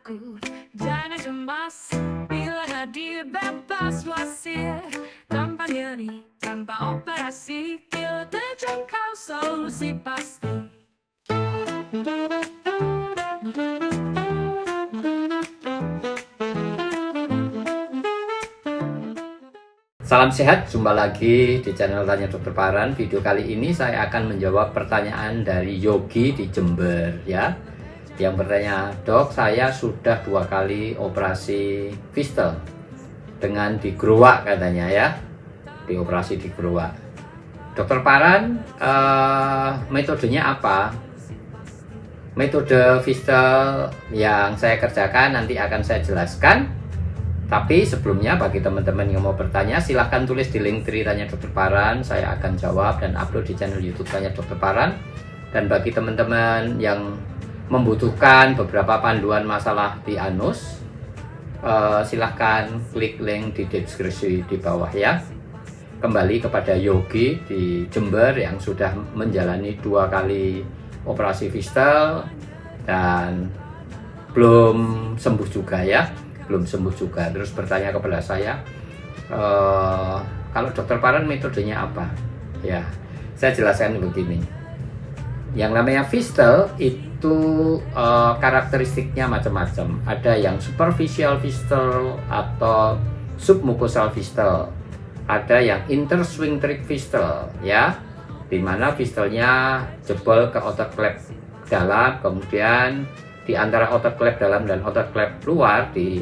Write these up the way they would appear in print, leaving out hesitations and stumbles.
takut, jangan cemas, bila hadir bebas wasir, tanpa nyeri, tanpa operasi, bila terjangkau solusi pasti. Salam sehat, jumpa lagi di channel Tanya Dokter Paran. Video kali ini saya akan menjawab pertanyaan dari Yogi di Jember ya. Yang bertanya, dok, saya sudah 2 kali operasi fistel dengan digeruak katanya ya, dioperasi digeruak. Dokter Paran, metodenya apa? Metode fistel yang saya kerjakan nanti akan saya jelaskan. Tapi sebelumnya bagi teman-teman yang mau bertanya, silahkan tulis di link tree Tanya Dokter Paran. Saya akan jawab dan upload di channel YouTube Tanya Dokter Paran. Dan bagi teman-teman yang membutuhkan beberapa panduan masalah di anus, silahkan klik link di deskripsi di bawah ya. Kembali kepada Yogi di Jember yang sudah menjalani 2 kali operasi fistel dan belum sembuh juga ya. Belum sembuh juga, terus bertanya kepada saya, kalau Dokter Paran metodenya apa ya. Saya jelaskan begini, yang namanya fistel itu karakteristiknya macam-macam. Ada yang superficial fistel atau submucosal fistel, ada yang intersphincteric fistel ya, dimana fistelnya jebol ke otot klep dalam, kemudian di antara otot klep dalam dan otot klep luar, di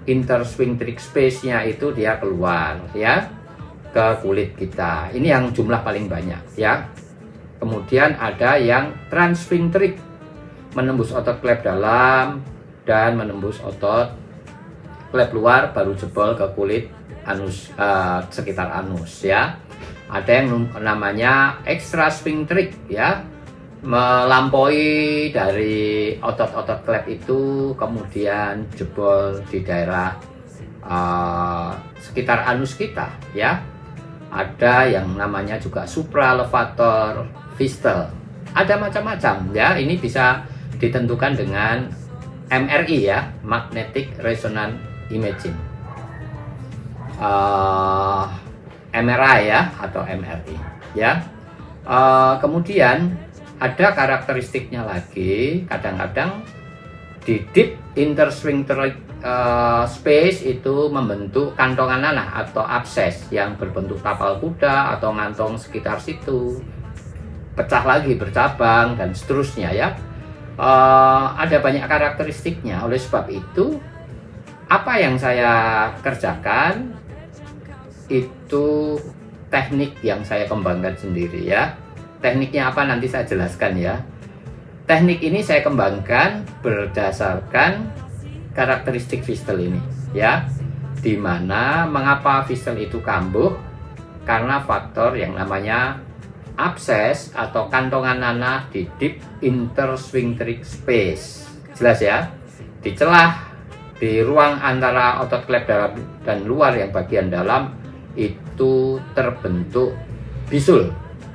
intersphincteric space-nya itu dia keluar ya ke kulit kita. Ini yang jumlah paling banyak ya. Kemudian ada yang transsphincteric, menembus otot klep dalam dan menembus otot klep luar baru jebol ke kulit anus, sekitar anus ya. Ada yang namanya extrasphincteric ya, melampaui dari otot-otot klep itu kemudian jebol di daerah sekitar anus kita ya. Ada yang namanya juga supralevator fistel. Ada macam-macam ya. Ini bisa ditentukan dengan MRI ya, magnetic resonance imaging, MRI ya, atau MRI ya. Kemudian ada karakteristiknya lagi, kadang-kadang di deep intersphincteric space itu membentuk kantongan nanah atau abses yang berbentuk tapal kuda atau ngantong sekitar situ, pecah lagi, bercabang dan seterusnya ya. Ada banyak karakteristiknya. Oleh sebab itu, apa yang saya kerjakan itu teknik yang saya kembangkan sendiri ya. Tekniknya apa nanti saya jelaskan ya. Teknik ini saya kembangkan berdasarkan karakteristik fistel ini ya. Dimana mengapa fistel itu kambuh? Karena faktor yang namanya abses atau kantongan nanah di deep intersphincteric space. Jelas ya? Di celah, di ruang antara otot klep dalam dan luar yang bagian dalam itu terbentuk bisul,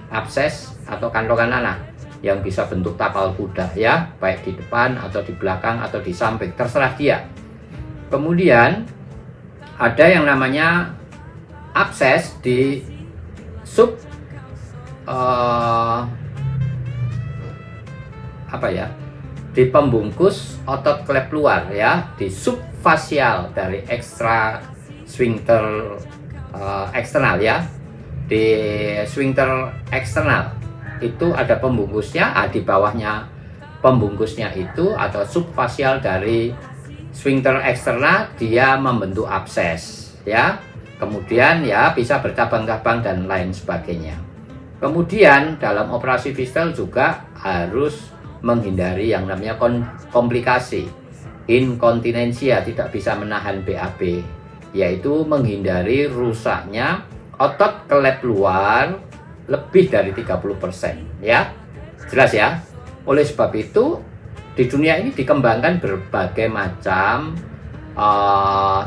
abses atau kantongan nanah yang bisa bentuk tapal kuda ya, baik di depan atau di belakang atau di samping, terserah dia. Kemudian ada yang namanya abses di sub di pembungkus otot klep luar ya, di subfasial dari ekstra sphincter eksternal ya. Di sphincter eksternal itu ada pembungkusnya, di bawahnya pembungkusnya itu atau subfasial dari sphincter eksternal dia membentuk abses ya. Kemudian ya bisa bercabang-cabang dan lain sebagainya. Kemudian dalam operasi fistel juga harus menghindari yang namanya komplikasi, inkontinensia, tidak bisa menahan BAB, yaitu menghindari rusaknya otot klep luar lebih dari 30% ya. Jelas ya. Oleh sebab itu di dunia ini dikembangkan berbagai macam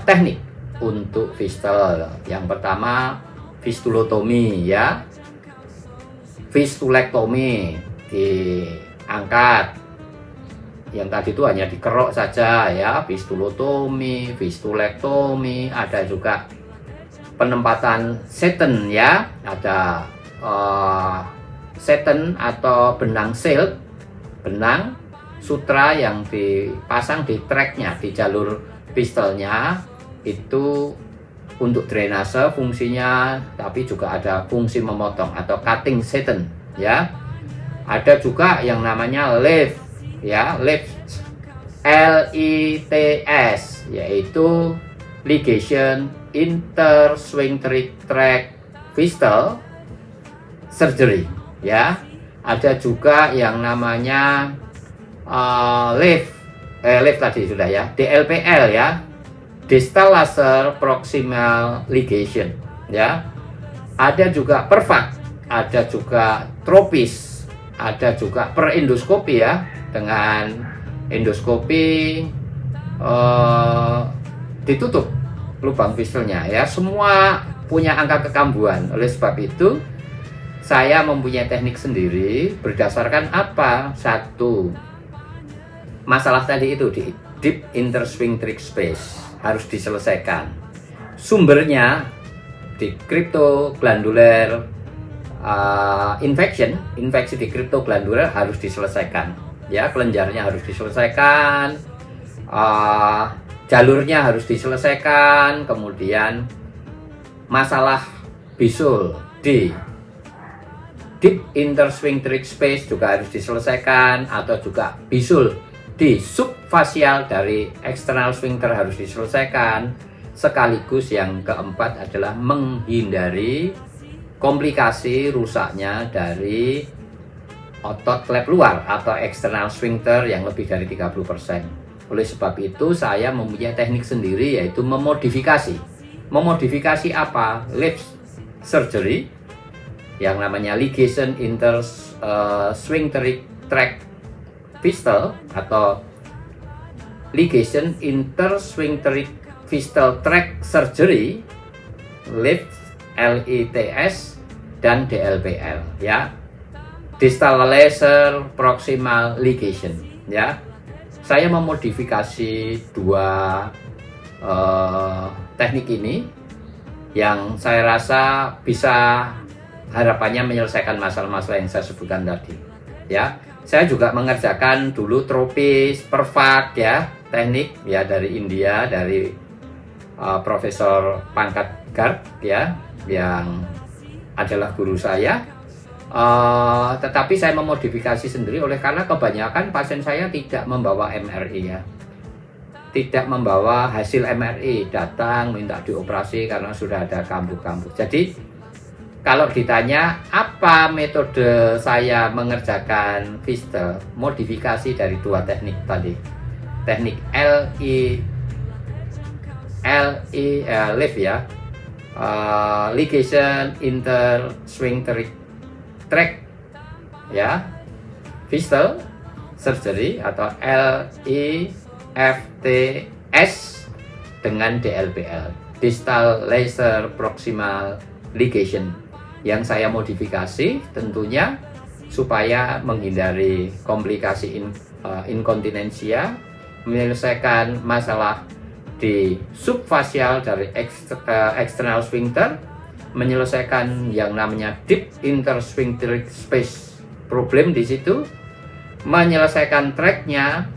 teknik untuk fistel. Yang pertama fistulotomi ya, fistulektomi, diangkat yang tadi itu hanya dikerok saja ya, fistulotomi, fistulektomi, ada juga penempatan seten ya, ada seten atau benang silk, benang sutra yang dipasang di tracknya, di jalur pistolnya, itu untuk drainase fungsinya, tapi juga ada fungsi memotong atau cutting seten ya. Ada juga yang namanya lift ya, lift LITS, yaitu ligation interswing tract fistal surgery ya. Ada juga yang namanya lift tadi sudah ya, DLPL ya, distal laser proximal ligation ya. Ada juga perfak, ada juga tropis, ada juga perendoskopi ya, dengan endoskopi ditutup lubang fistelnya ya. Semua punya angka kekambuhan. Oleh sebab itu saya mempunyai teknik sendiri berdasarkan apa? Satu, masalah tadi itu di deep intersphincteric space harus diselesaikan. Sumbernya di cryptoglandular infeksi di cryptoglandular harus diselesaikan ya, kelenjarnya harus diselesaikan, jalurnya harus diselesaikan, kemudian masalah bisul di deep intersphincteric space juga harus diselesaikan, atau juga bisul di subfasial dari external sphincter harus diselesaikan. Sekaligus yang keempat adalah menghindari komplikasi rusaknya dari otot klep luar atau external sphincter yang lebih dari 30%. Oleh sebab itu saya mempunyai teknik sendiri, yaitu memodifikasi. Memodifikasi apa? Lift surgery yang namanya ligation interswingteric tract fistal atau ligation interswingteric fistal tract surgery, lift LITS dan DLPL ya, distal laser proximal ligation ya. Saya memodifikasi dua teknik ini yang saya rasa bisa harapannya menyelesaikan masalah-masalah yang saya sebutkan tadi ya. Saya juga mengerjakan dulu tropis, perfak ya, teknik ya dari India, dari Profesor Pankaj Garg ya, yang adalah guru saya. Tetapi saya memodifikasi sendiri oleh karena kebanyakan pasien saya tidak membawa MRI ya, tidak membawa hasil MRI, datang minta dioperasi karena sudah ada kambuh-kambuh. Jadi kalau ditanya apa metode saya mengerjakan fistel, modifikasi dari dua teknik tadi, teknik lift ya, ligation interswingteric tract ya, fistel surgery atau LIFTS dengan DLPL, distal laser proximal ligation, yang saya modifikasi tentunya supaya menghindari komplikasi inkontinensia, menyelesaikan masalah di subfasial dari external sphincter, menyelesaikan yang namanya deep intersphincteric space problem di situ, menyelesaikan tracknya,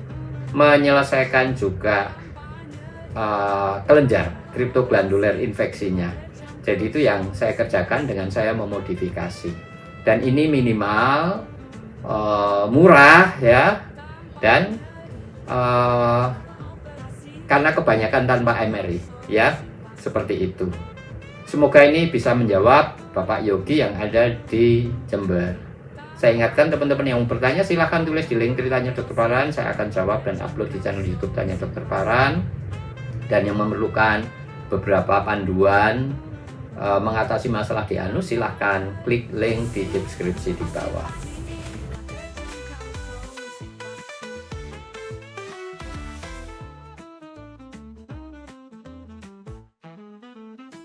menyelesaikan juga kelenjar cryptoglandular infeksinya. Jadi itu yang saya kerjakan dengan saya memodifikasi, dan ini minimal murah ya, dan karena kebanyakan tanpa MRI ya, seperti itu. Semoga ini bisa menjawab Bapak Yogi yang ada di Jember. Saya ingatkan teman-teman yang bertanya silahkan tulis di link Tanya Dokter Paran, saya akan jawab dan upload di channel YouTube Tanya Dokter Paran. Dan yang memerlukan beberapa panduan mengatasi masalah di anus, silahkan klik link di deskripsi di bawah.